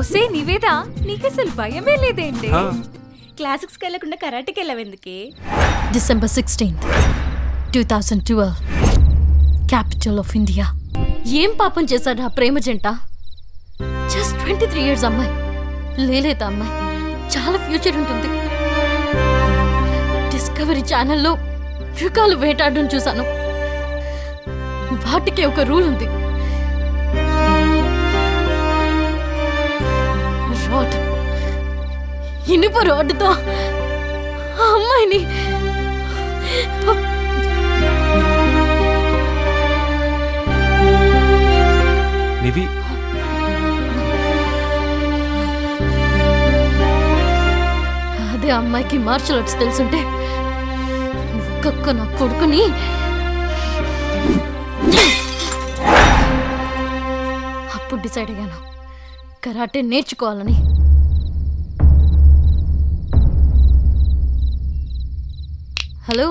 ఒసే నివేదా, నీకసలు భయమే లేదేంటి? క్లాసిక్స్ వెళ్ళకుండా కరాటేకి వెళ్ళావెందుకే? December 16th, 2012, capital of India. ఏం పాపం చేశాడు ఆ ప్రేమ జంట? జస్ట్ 23 years అమ్మాయి. లేలేదా అమ్మాయి చాలా ఫ్యూచర్ ఉంటుంది. డిస్కవరీ ఛానల్లో మృగాలు వేటాడడం చూశాను. వాటికి ఒక రూల్ ఉంది. రాడ్, ఇనుప రాడ్డుతో ఆ అమ్మాయిని నివి, అదే అమ్మాయికి మార్షల్ ఆర్ట్స్ తెలుసుంటే ఒక్కొక్క నా కొడుకుని అప్పుడు డిసైడ్ అయ్యాను కరాటే నేర్చుకోవాలని. హలో,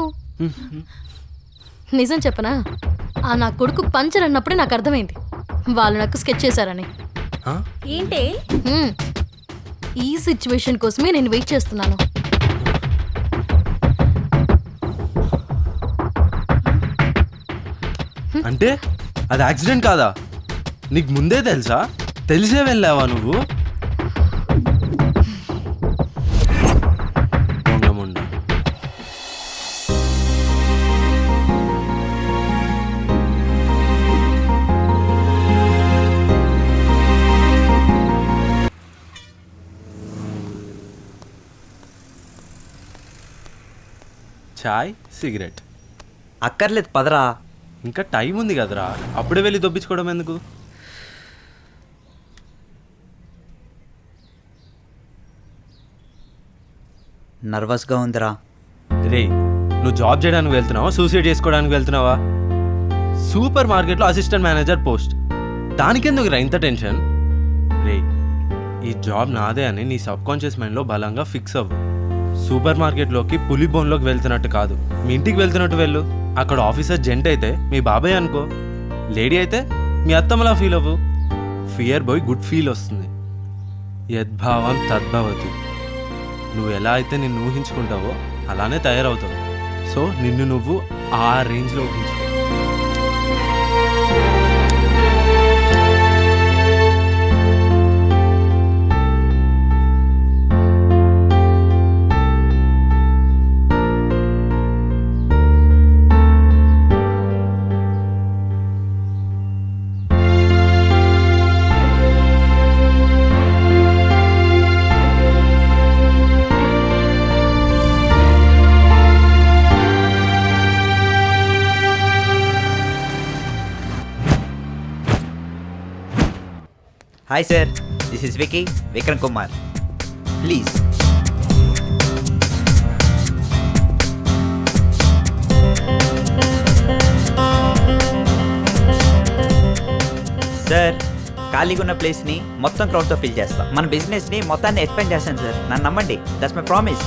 నిజం చెప్పనా? ఆ నా కొడుకు పంచర్ అన్నప్పుడే నాకు అర్థమైంది వాళ్ళు నాకు స్కెచ్ చేశారని. ఏంటే? ఈ సిచ్యువేషన్ కోసమే నేను వెయిట్ చేస్తున్నాను. అంటే అది యాక్సిడెంట్ కాదా? నీకు ముందే తెలుసా? తెలిసే వెళ్ళావా నువ్వు? చాయ్, సిగరెట్ అక్కర్లేదు పదరా. ఇంకా టైం ఉంది కదరా, అప్పుడే వెళ్ళి దొబ్బించుకోవడం ఎందుకు? నర్వస్గా ఉందిరా. రే, నువ్వు జాబ్ చేయడానికి వెళ్తున్నావా, సూసైడ్ చేసుకోవడానికి వెళ్తున్నావా? సూపర్ మార్కెట్లో అసిస్టెంట్ మేనేజర్ పోస్ట్, దానికెందుకు రా ఇంత టెన్షన్? రే, ఈ జాబ్ నాదే అని నీ సబ్ కాన్షియస్ మైండ్లో బలంగా ఫిక్స్ అవ్వు. సూపర్ మార్కెట్లోకి పులి బోన్లోకి వెళ్తున్నట్టు కాదు, మీ ఇంటికి వెళ్తున్నట్టు వెళ్ళు. అక్కడ ఆఫీసర్ జెంట్ అయితే మీ బాబాయ్ అనుకో, లేడీ అయితే మీ అత్తమ్మలా ఫీల్ అవ్వు. ఫియర్ పోయి గుడ్ ఫీల్ వస్తుంది. యద్భావం తద్భవతి. నువ్వు ఎలా అయితే నిన్ను ఊహించుకుంటావో అలానే తయారవుతావు. సో నిన్ను నువ్వు ఆ రేంజ్లో ఊహించుకో. Hi sir, this is Vicky, Vikram Kumar. Please. Sir, ఖాళీగా ఉన్న ప్లేస్ని మొత్తం క్రౌడ్తో ఫిల్ చేస్తాం. మన బిజినెస్ని మొత్తాన్ని ఎక్స్పెండ్ చేస్తాను సార్. నన్ను నమ్మండి, that's my promise.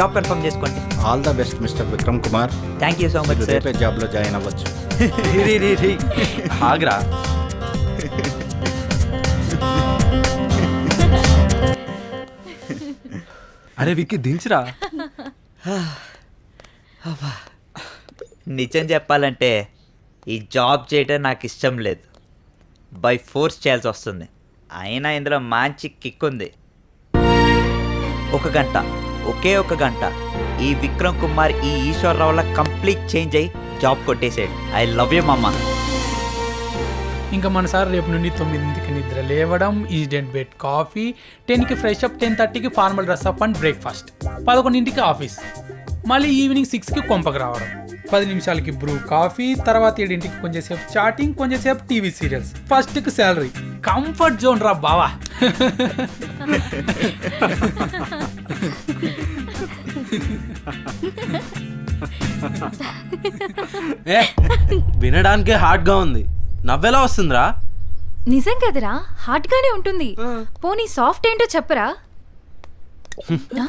Job confirm చేసుకోండి. All the best mister Vikram Kumar. Thank you so much sir. జాబ్లో జాయిన్ అవ్వచ్చు. ఆగ్రా. అరే విక్కీ, దించురా. నిజం చెప్పాలంటే ఈ జాబ్ చేయడం నాకు ఇష్టం లేదు, బై ఫోర్స్ చేయాల్సి వస్తుంది. అయినా ఇందులో మంచి కిక్ ఉంది. ఒక గంట, ఒకే ఒక గంట ఈ విక్రమ్ కుమార్ ఈ ఈశ్వర్రావు వల్ల కంప్లీట్ చేంజ్ అయ్యి జాబ్ కొట్టేసాడు. I love you mamma. ఇంకా మన సార్ రేపు నుండి 9కి నిద్ర లేవడం, ఈస్టెంట్ బెడ్ కాఫీ, 10కి ఫ్రెష్ అప్, 10:30కి formal dress up and breakfast, 11కి ఆఫీస్, మళ్ళీ ఈవినింగ్ 6కి కొంపకు రావడం, 10 నిమిషాలకి బ్రూ కాఫీ, తర్వాత 7కి కొంచెంసేపు చాటింగ్, కొంచెంసేపు టీవీ సీరియల్స్, ఫస్ట్కి శాలరీ. కంఫర్ట్ జోన్ రా బావా. వినడానికే హార్డ్గా ఉంది, నవ్వెలా వస్తుందిరా? నిజం కదరా హార్డ్ గానే ఉంటుంది పోనీ సాఫ్ట్ ఏంటో చెప్పరా ఆ?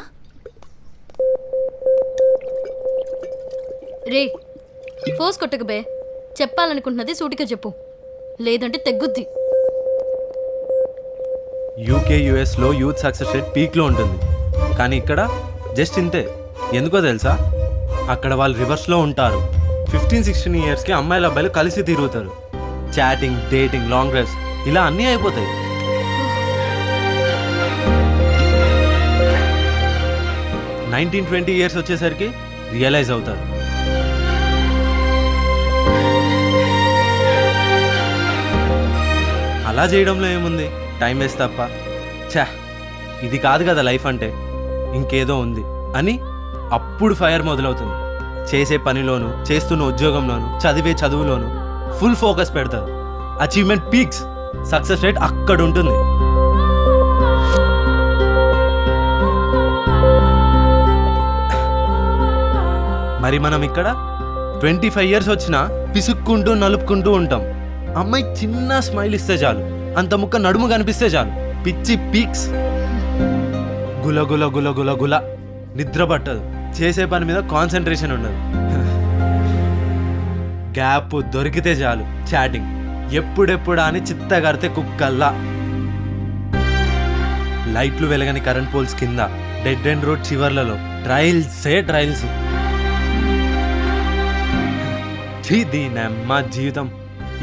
రే ఫోర్స్ కొట్టక బే చెప్పాలనుకుంటున్నది సూటిగా చెప్పు లేదంటే తెగ్గుద్ది. యూకే యుఎస్లో యూత్ సక్సెస్ రేట్ పీక్లో ఉంటుంది, కానీ ఇక్కడ జస్ట్ ఇంతే. ఎందుకో తెలుసా? అక్కడ వాళ్ళు రివర్స్లో ఉంటారు. 15-16 ఇయర్స్కి అమ్మాయిలు అబ్బాయిలు కలిసి తిరుగుతారు. చాటింగ్, డేటింగ్, లాంగ్ డ్రైవ్స్ ఇలా అన్నీ అయిపోతాయి. 19-20 ఇయర్స్ వచ్చేసరికి రియలైజ్ అవుతారు. అలా చేయడంలో ఏముంది, టైం వేస్ట్ తప్ప. ఛా, ఇది కాదు కదా లైఫ్ అంటే, ఇంకేదో ఉంది అని అప్పుడు ఫైర్ మొదలవుతుంది. చేసే పనిలోను, చేస్తున్న ఉద్యోగంలోను, చదివే చదువులోను ఫుల్ ఫోకస్ పెడతారు. అచీవ్మెంట్ పీక్స్, సక్సెస్ రేట్ అక్కడ ఉంటుంది. మరి మనం ఇక్కడ 25 ఇయర్స్ వచ్చినా పిసుక్కుంటూ నలుపుకుంటూ ఉంటాం. అమ్మాయి చిన్న స్మైల్ ఇస్తే చాలు, అంత ముక్క నడుము కనిపిస్తే చాలు, పిచ్చి పీక్స్. గుల గుల గుల గుల గుల, నిద్ర పట్టదు, చేసే పని మీద కాన్సన్ట్రేషన్ ఉండదు. గ్యాప్ దొరికితే చాలు చాటింగ్, ఎప్పుడెప్పుడా అని చిత్తగడితే కుక్కల్లా. లైట్లు వెలగని కరెంట్ పోల్స్ కింద, డెడ్ ఎండ్ రోడ్ చివర్లలో ట్రయల్స్. దీనమ్మ జీవితం,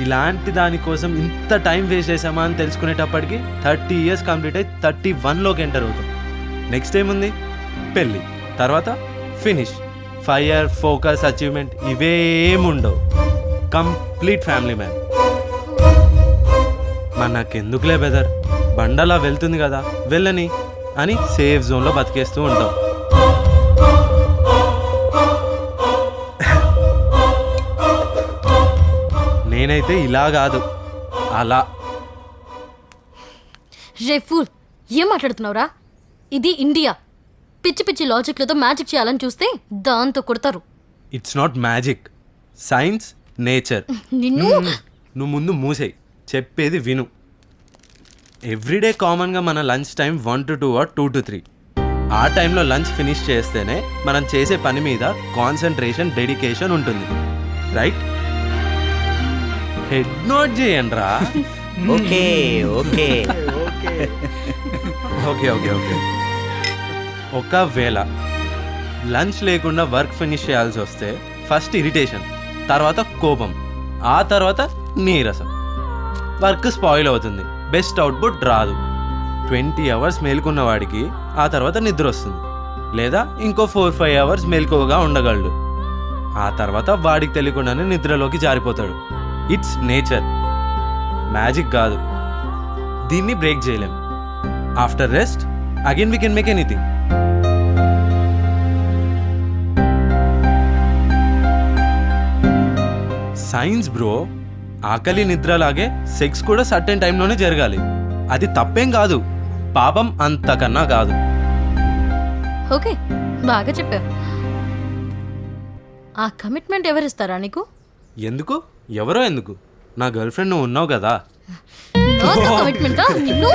ఇలాంటి దానికోసం ఇంత టైం వేస్ట్ చేసామా అని తెలుసుకునేటప్పటికి 30 ఇయర్స్ కంప్లీట్ అయ్యి 31లోకి ఎంటర్ అవుతాం. నెక్స్ట్ ఏముంది? పెళ్ళి, తర్వాత ఫినిష్. ఫైర్, ఫోకస్, అచీవ్మెంట్ ఇవేముండవు. Complete family man. మనకెందుకులే బెదర్, బండలా వెళ్తుంది కదా వెళ్ళని అని సేఫ్ జోన్లో బతికేస్తూ ఉంటాం. నేనైతే ఇలా కాదు, అలా. రే ఫూల్, ఏం మాట్లాడుతున్నావురా? ఇది ఇండియా. పిచ్చి పిచ్చి లాజిక్లతో మ్యాజిక్ చేయాలని చూస్తే దాంతో కొడతారు. It's not magic, science, nature. నిన్ను నువ్వు ముందు మూసేయి, చెప్పేది విను. ఎవ్రీడే కామన్గా మన lunch time 1 to 2 or 2 to 3. ఆ టైంలో లంచ్ ఫినిష్ చేస్తేనే మనం చేసే పని మీద కాన్సన్ట్రేషన్, డెడికేషన్ ఉంటుంది, రైట్? హెడ్ నోట్ చేయండి రా. Okay okay okay okay okay. ఒకవేళ లంచ్ లేకుండా వర్క్ ఫినిష్ చేయాల్సి వస్తే ఫస్ట్ ఇరిటేషన్, తర్వాత కోపం, ఆ తర్వాత నీరసం. వర్క్ స్పాయిల్ అవుతుంది, బెస్ట్ అవుట్పుట్ రాదు. 20 అవర్స్ మేలుకున్న వాడికి ఆ తర్వాత నిద్ర వస్తుంది, లేదా ఇంకో 4-5 అవర్స్ మేలుకోగా ఉండగలడు. ఆ తర్వాత వాడికి తెలియకుండానే నిద్రలోకి జారిపోతాడు. ఇట్స్ నేచర్, మ్యాజిక్ కాదు. దీన్ని బ్రేక్ చేయలేం. After rest again we can make anything. Science bro. ఆకలి నిద్రలాగే సెక్స్ కూడా సర్టెన్ టైంలోనే జరగాలి. అది తప్పేం కాదు, పాపం అంతకన్నా కాదు. ఓకే, బాగా చెప్పావు. ఆ కమిట్మెంట్ ఎవరిస్తారా నీకు? ఎందుకు? ఎవరో ఎందుకు? నా గర్ల్ ఫ్రెండ్ నువ్వు ఉన్నావు కదా. నాతో కమిట్మెంటా? నిన్ను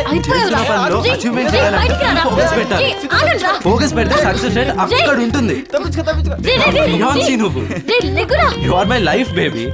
అయిపోయావురా. చేస్తున్న పనిలో రే, achievement రే, చేయాలంటే బయటికి రారా. focus పెట్టాలి. రే, ఆగండ్రా. ఫోకస్ పెడితే సక్సెస్ రేట్ అక్కడ ఉంటుంది. రే, రే, రే, Beyonce రే, నువ్వు. రే, లెగురా. You are my life baby.